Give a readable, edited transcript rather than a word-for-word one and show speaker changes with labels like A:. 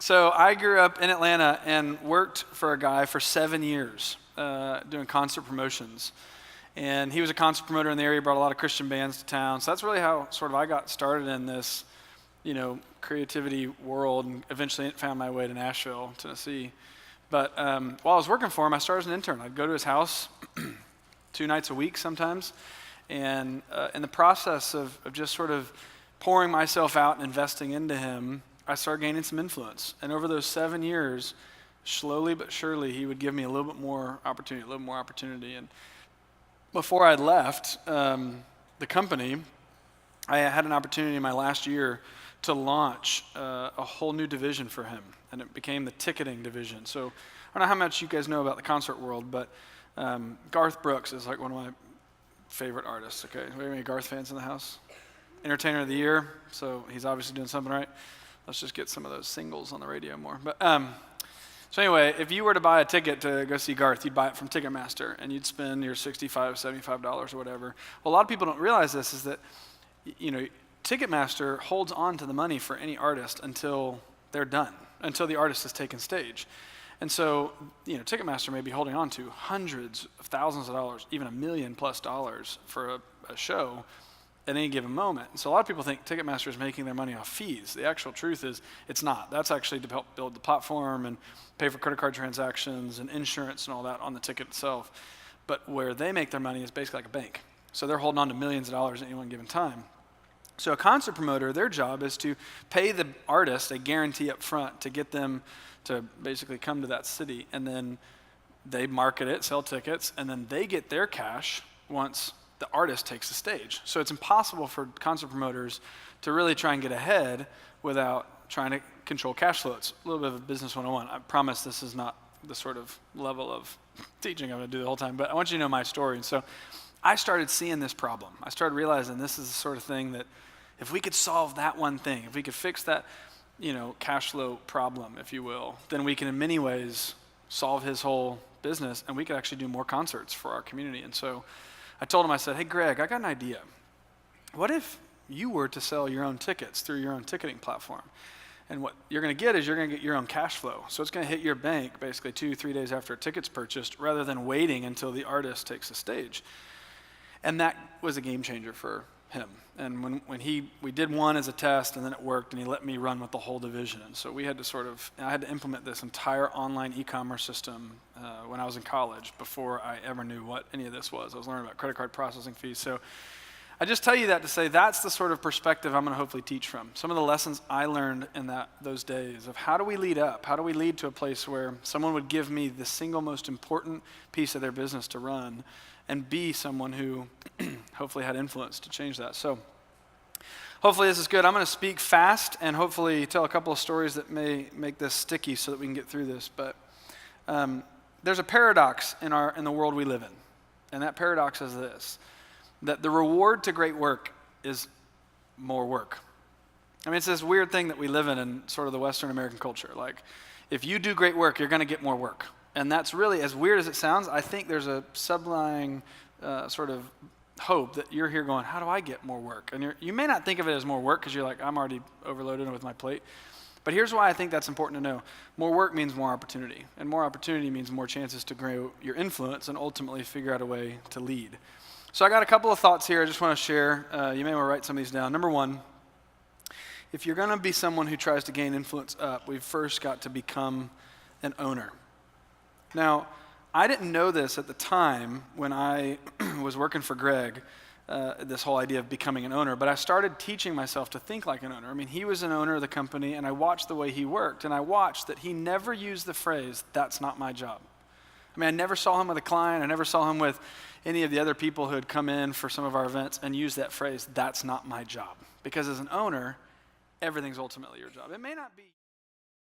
A: So I grew up in Atlanta and worked for a guy for 7 years doing concert promotions. And he was a concert promoter in the area, brought a lot of Christian bands to town. So that's really how sort of I got started in this, creativity world, and eventually found my way to Nashville, Tennessee. But while I was working for him, I started as an intern. I'd go to his house 2 nights a week sometimes. And in the process of just sort of pouring myself out and investing into him, I started gaining some influence. And over those 7 years, slowly but surely, he would give me a little bit more opportunity. And before I left the company, I had an opportunity in my last year to launch a whole new division for him. And it became the ticketing division. So I don't know how much you guys know about the concert world, but Garth Brooks is like one of my favorite artists. Okay, are there any Garth fans in the house? Entertainer of the Year, so he's obviously doing something right. Let's just get some of those singles on the radio more. But so anyway, if you were to buy a ticket to go see Garth, you'd buy it from Ticketmaster, and you'd spend your $65, $75 or whatever. Well, a lot of people don't realize this, is that, Ticketmaster holds on to the money for any artist until they're done, until the artist has taken stage. And so, Ticketmaster may be holding on to hundreds of thousands of dollars, even $1 million+ for a show at any given moment. So a lot of people think Ticketmaster is making their money off fees. The actual truth is it's not. That's actually to help build the platform and pay for credit card transactions and insurance and all that on the ticket itself. But where they make their money is basically like a bank. So they're holding on to millions of dollars at any one given time. So a concert promoter, their job is to pay the artist a guarantee up front to get them to basically come to that city, and then they market it, sell tickets, and then they get their cash once the artist takes the stage. So it's impossible for concert promoters to really try and get ahead without trying to control cash flow. It's a little bit of a business 101. I promise this is not the sort of level of teaching I'm going to do the whole time, but I want you to know my story. And so I started seeing this problem. I started realizing this is the sort of thing that if we could solve that one thing, if we could fix that, cash flow problem, if you will, then we can in many ways solve his whole business, and we could actually do more concerts for our community. And so I told him, I said, hey, Greg, I got an idea. What if you were to sell your own tickets through your own ticketing platform? And what you're going to get is you're going to get your own cash flow. So it's going to hit your bank basically 2-3 days after a ticket's purchased, rather than waiting until the artist takes the stage. And that was a game changer for him. And when we did one as a test, and then it worked, and he let me run with the whole division. And so we had to I had to implement this entire online e-commerce system when I was in college, before I ever knew what any of this was. I was learning about credit card processing fees. So I just tell you that to say that's the sort of perspective I'm going to hopefully teach from. Some of the lessons I learned in those days of how do we lead up? How do we lead to a place where someone would give me the single most important piece of their business to run, and be someone who hopefully had influence to change that. So hopefully this is good. I'm going to speak fast and hopefully tell a couple of stories that may make this sticky so that we can get through this. But there's a paradox in the world we live in. And that paradox is this, that the reward to great work is more work. I mean, it's this weird thing that we live in sort of the Western American culture. Like, if you do great work, you're going to get more work. And that's really, as weird as it sounds, I think there's a sublying sort of hope that you're here going, how do I get more work? And you may not think of it as more work because you're like, I'm already overloaded with my plate. But here's why I think that's important to know. More work means more opportunity. And more opportunity means more chances to grow your influence and ultimately figure out a way to lead. So I got a couple of thoughts here I just want to share. You may want to write some of these down. Number one, if you're going to be someone who tries to gain influence up, we've first got to become an owner. Now, I didn't know this at the time when I was working for Greg, this whole idea of becoming an owner, but I started teaching myself to think like an owner. I mean, he was an owner of the company, and I watched the way he worked, and I watched that he never used the phrase, that's not my job. I mean, I never saw him with a client, I never saw him with any of the other people who had come in for some of our events and use that phrase, that's not my job. Because as an owner, everything's ultimately your job. It may not be